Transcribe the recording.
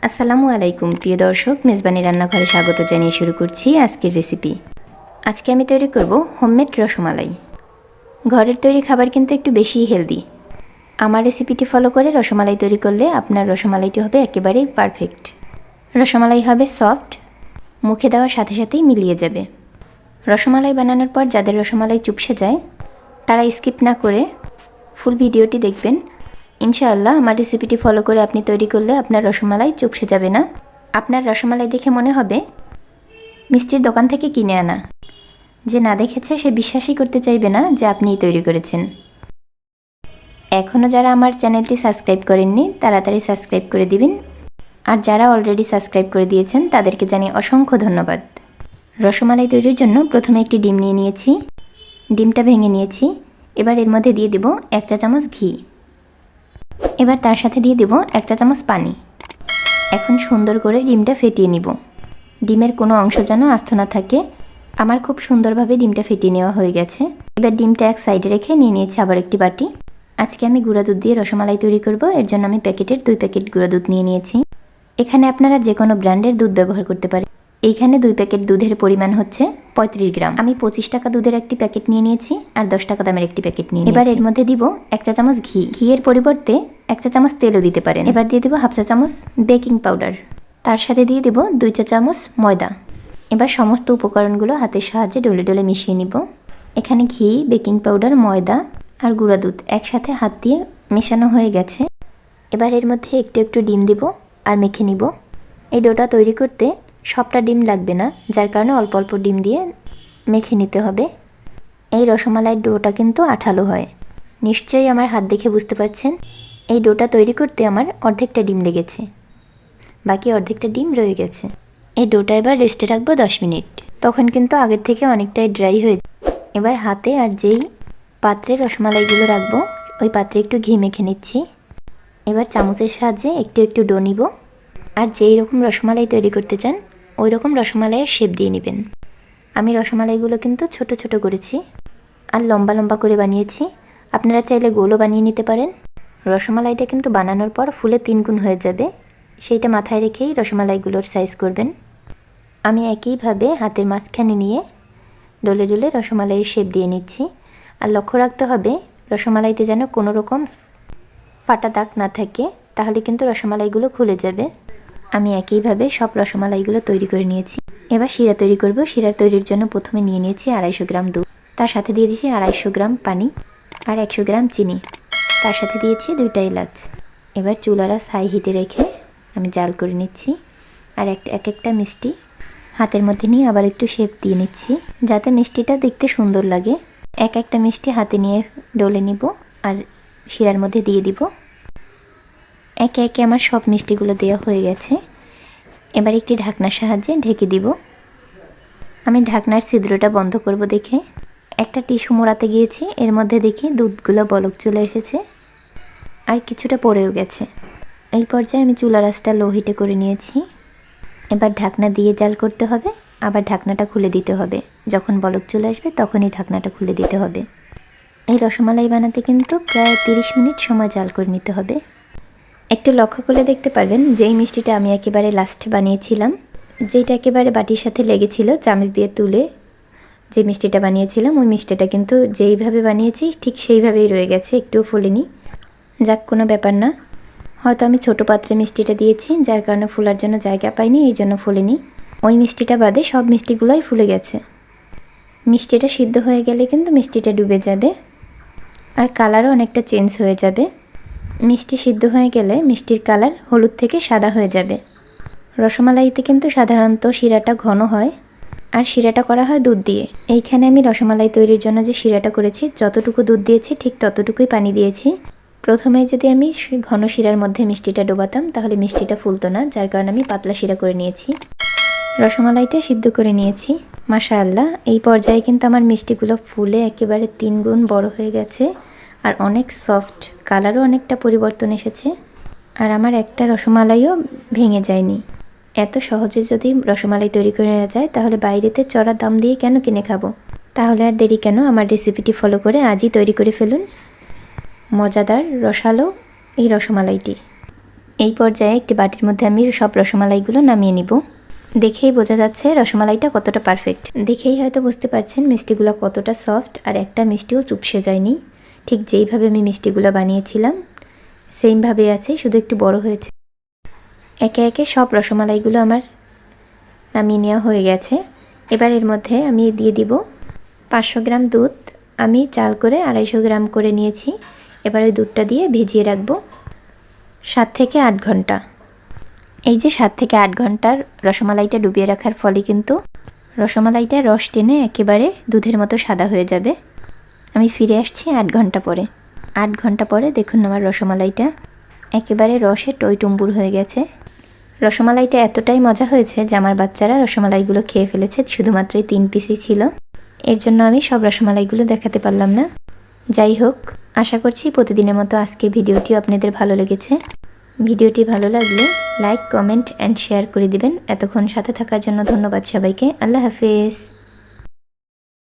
আসসালামু আলাইকুম প্রিয় দর্শক, মেজবানি রান্নাঘরে স্বাগত জানিয়ে শুরু করছি আজকের রেসিপি। আজকে আমি তৈরি করব হোমমেড রসমালাই। ঘরের তৈরি খাবার কিন্তু একটু বেশিই হেলদি। আমার রেসিপিটি ফলো করে রসমালাই তৈরি করলে আপনার রসমালাইটি হবে একেবারেই পারফেক্ট। রসমালাই হবে সফট, মুখে দেওয়ার সাথে সাথেই মিলিয়ে যাবে। রসমালাই বানানোর পর যাদের রসমালাই চুপসে যায় তারা স্কিপ না করে ফুল ভিডিওটি দেখবেন। ইনশাআল্লাহ আমার রেসিপিটি ফলো করে আপনি তৈরি করলে আপনার রসমালাই চুপসে যাবে না। আপনার রসমালাই দেখে মনে হবে মিষ্টির দোকান থেকে কিনে আনা। যে না দেখেছে সে বিশ্বাসই করতে চাইবে না যে আপনিই তৈরি করেছেন। এখনও যারা আমার চ্যানেলটি সাবস্ক্রাইব করেননি তাড়াতাড়ি সাবস্ক্রাইব করে দিবেন, আর যারা অলরেডি সাবস্ক্রাইব করে দিয়েছেন তাদেরকে জানিয়ে অসংখ্য ধন্যবাদ। রসমালাই তৈরির জন্য প্রথমে একটি ডিম নিয়ে নিয়েছি। ডিমটা ভেঙে নিয়েছি। এবার এর মধ্যে দিয়ে দেব 1 চা চামচ ঘি। এবার তার সাথে দিয়ে দেব 1 চা চামচ পানি। এখন সুন্দর করে ডিমটা ফেটিয়ে নিব। ডিমের কোনো অংশ যেন আস্ত না থাকে। আমার খুব সুন্দরভাবে ডিমটা ফেটিয়ে নেওয়া হয়ে গেছে। এবার ডিমটা এক সাইডে রেখে নিয়ে নিয়েছি আবার একটি বাটি। আজকে আমি গুঁড়া দুধ দিয়ে রসমালাই তৈরি করব। এর জন্য আমি প্যাকেটের 2 প্যাকেট গুঁড়া দুধ নিয়ে নিয়েছি। এখানে আপনারা যে কোনো ব্র্যান্ডের দুধ ব্যবহার করতে পারেন। এইখানে 2 প্যাকেট দুধের পরিমাণ হচ্ছে 35 গ্রাম। আমি 25 টাকা দুধের একটি প্যাকেট নিয়ে নিয়েছি আর 10 টাকা দামের একটি প্যাকেট নিয়ে নিয়েছি। এবার এর মধ্যে দিব 1 চা চামচ ঘি। ঘিয়ের পরিবর্তে 1 চা চামচ তেলও দিতে পারেন। এবার দিয়ে দেব 1/2 চা চামচ বেকিং পাউডার। তার সাথে দিয়ে দেব 2 চা চামচ ময়দা। এবার সমস্ত উপকরণগুলো হাতের সাহায্যে ডলে ডলে মিশিয়ে নিব। এখানে ঘি, বেকিং পাউডার, ময়দা আর গুঁড়া দুধ একসাথে হাত দিয়ে মেশানো হয়ে গেছে। এবার এর মধ্যে একটু একটু ডিম দিব আর মেখে নিব। এই ডোটা তৈরি করতে সবটা ডিম লাগবে না, যার কারণে অল্প অল্প ডিম দিয়ে মেখে নিতে হবে। এই রসমালাইয়ের ডোটা কিন্তু আঠালো হয়। নিশ্চয়ই আমার হাত দেখে বুঝতে পারছেন। এই ডোটা তৈরি করতে আমার অর্ধেকটা ডিম লেগেছে, বাকি অর্ধেকটা ডিম রয়ে গেছে। এই ডোটা এবার রেস্টে রাখবো 10 মিনিট। তখন কিন্তু আগের থেকে অনেকটাই ড্রাই হয়ে যায়। এবার হাতে আর যেই পাত্রে রসমালাইগুলো রাখবো ওই পাত্রে একটু ঘি মেখে নিচ্ছি। এবার চামচের সাহায্যে একটু একটু ডো নিব, আর যেই রকম রসমালাই তৈরি করতে চান ওই রকম রসমালাইয়ের শেপ দিয়ে নেবেন। আমি রসমালাইগুলো কিন্তু ছোট ছোট করেছি আর লম্বা লম্বা করে বানিয়েছি। আপনারা চাইলে গোলও বানিয়ে নিতে পারেন। রসমালাইটা কিন্তু বানানোর পর ফুলে 3 গুণ হয়ে যাবে, সেইটা মাথায় রেখেই রসমালাইগুলোর সাইজ করবেন। আমি একইভাবে হাতের মাঝখানে নিয়ে ডলে ডলে রসমালাইয়ের শেপ দিয়ে নিচ্ছি। আর লক্ষ্য রাখতে হবে রসমালাইতে যেন কোনো রকম ফাটা দাগ না থাকে, তাহলে কিন্তু রসমালাইগুলো খুলে যাবে। আমি একইভাবে সব রসমালাইগুলো তৈরি করে নিয়েছি। এবার শিরা তৈরি করব। শিরা তৈরির জন্য প্রথমে নিয়ে নিয়েছি 250 গ্রাম দুধ। তার সাথে দিয়ে দিয়েছি 250 গ্রাম পানি আর 100 গ্রাম চিনি। তার সাথে দিয়েছি 2টা এলাচ। এবার চুলার হাই হিটে রেখে আমি জাল করে নিচ্ছি। আর এক একটা মিষ্টি হাতের মধ্যে নিয়ে আবার একটু শেপ দিয়ে নিচ্ছি, যাতে মিষ্টিটা দেখতে সুন্দর লাগে। এক একটা মিষ্টি হাতে নিয়ে ডলে নিব আর শিরার মধ্যে দিয়ে দিব। একে একে আমার সব মিষ্টিগুলো দেওয়া হয়ে গেছে। এবার একটি ঢাকনার সাহায্যে ঢেকে দিব। আমি ঢাকনার ছিদ্রটা বন্ধ করব দেখে একটা টিস্যু মোড়াতে গিয়েছি, এর মধ্যে দেখি দুধগুলো বলক চলে এসেছে আর কিছুটা পড়েও গেছে। এই পর্যায়ে আমি চুলার আঁচটা লো হিটে করে নিয়েছি। এবার ঢাকনা দিয়ে জাল করতে হবে, আবার ঢাকনাটা খুলে দিতে হবে। যখন বলক চলে আসবে তখনই ঢাকনাটা খুলে দিতে হবে। এই রসমালাই বানাতে কিন্তু প্রায় 30 মিনিট সময় জাল করে নিতে হবে। একটু লক্ষ্য করে দেখতে পারবেন যেই মিষ্টিটা আমি একেবারে লাস্টে বানিয়েছিলাম, যেটা একেবারে বাটির সাথে লেগেছিল, চামচ দিয়ে তুলে যে মিষ্টিটা বানিয়েছিলাম ওই মিষ্টিটা কিন্তু যেইভাবে বানিয়েছি ঠিক সেইভাবেই রয়ে গেছে, একটুও ফোলেনি। যাক, কোনো ব্যাপার না। হয়তো আমি ছোটো পাত্রে মিষ্টিটা দিয়েছি, যার কারণে ফোলার জন্য জায়গা পাইনি, এই জন্য ফোলেনি। ওই মিষ্টিটা বাদে সব মিষ্টিগুলোই ফুলে গেছে। মিষ্টিটা সিদ্ধ হয়ে গেলে কিন্তু মিষ্টিটা ডুবে যাবে আর কালারও অনেকটা চেঞ্জ হয়ে যাবে। মিষ্টি সিদ্ধ হয়ে গেলে মিষ্টির কালার হলুদ থেকে সাদা হয়ে যাবে। রসমালাইতে কিন্তু সাধারণত শিরাটা ঘন হয় আর শিরাটা করা হয় দুধ দিয়ে। এইখানে আমি রসমালাই তৈরির জন্য যে শিরাটা করেছি, যতটুকু দুধ দিয়েছি ঠিক ততটুকুই পানি দিয়েছি। প্রথমে যদি আমি ঘন শিরার মধ্যে মিষ্টিটা ডোবাতাম তাহলে মিষ্টিটা ফুলতো না, যার কারণে আমি পাতলা শিরা করে নিয়েছি। রসমালাইটা সিদ্ধ করে নিয়েছি। মাশাআল্লাহ, এই পর্যায়ে কিন্তু আমার মিষ্টিগুলো ফুলে একেবারে 3 গুণ বড় হয়ে গেছে আর অনেক সফট, কালারও অনেকটা পরিবর্তন এসেছে। আর আমার একটা রসমালাইও ভেঙে যায়নি। এত সহজে যদি রসমালাই তৈরি করে নেওয়া যায় তাহলে বাইরেতে চড়া দাম দিয়ে কেন কিনে খাবো? তাহলে আর দেরি কেন, আমার রেসিপিটি ফলো করে আজই তৈরি করে ফেলুন মজাদার রসালো এই রসমালাইটি। এই পর্যায়ে একটি বাটির মধ্যে আমি সব রসমালাইগুলো নামিয়ে নিব। দেখেই বোঝা যাচ্ছে রসমালাইটা কতটা পারফেক্ট। দেখেই হয়তো বুঝতে পারছেন মিষ্টিগুলো কতটা সফট, আর একটা মিষ্টিও চুপসে যায়নি। ঠিক যেইভাবে আমি মিষ্টিগুলো বানিয়েছিলাম সেমভাবে আছে, শুধু একটু বড় হয়েছে। একে একে সব রসমালাইগুলো আমার নামিয়ে নেওয়া হয়ে গেছে। এবার এর মধ্যে আমি দিয়ে দিব 500 গ্রাম দুধ। আমি চাল করে 250 গ্রাম করে নিয়েছি। এবার ওই দুধটা দিয়ে ভিজিয়ে রাখবো 7 থেকে 8 ঘন্টা। এই যে 7 থেকে 8 ঘন্টার রসমালাইটা ডুবিয়ে রাখার ফলে কিন্তু রসমালাইটা রস টেনে একেবারে দুধের মতো সাদা হয়ে যাবে। আমি ফিরে আসছি 8 ঘন্টা পরে। 8 ঘন্টা পরে দেখুন আমার রসমালাইটা একেবারে রসে টইটুম্বুর হয়ে গেছে। রসমালাইটা এতটাই মজা হয়েছে যে আমার বাচ্চারা রসমালাইগুলো খেয়ে ফেলেছে। শুধুমাত্র 3 পিসই ছিল, এর জন্য আমি সব রসমালাইগুলো দেখাতে পারলাম না। যাই হোক, আশা করছি প্রতিদিনের মতো আজকের ভিডিওটিও আপনাদের ভালো লেগেছে। ভিডিওটি ভালো লাগলে লাইক, কমেন্ট অ্যান্ড শেয়ার করে দিবেন। এতক্ষণ সাথে থাকার জন্য ধন্যবাদ সবাইকে। আল্লাহ হাফেজ।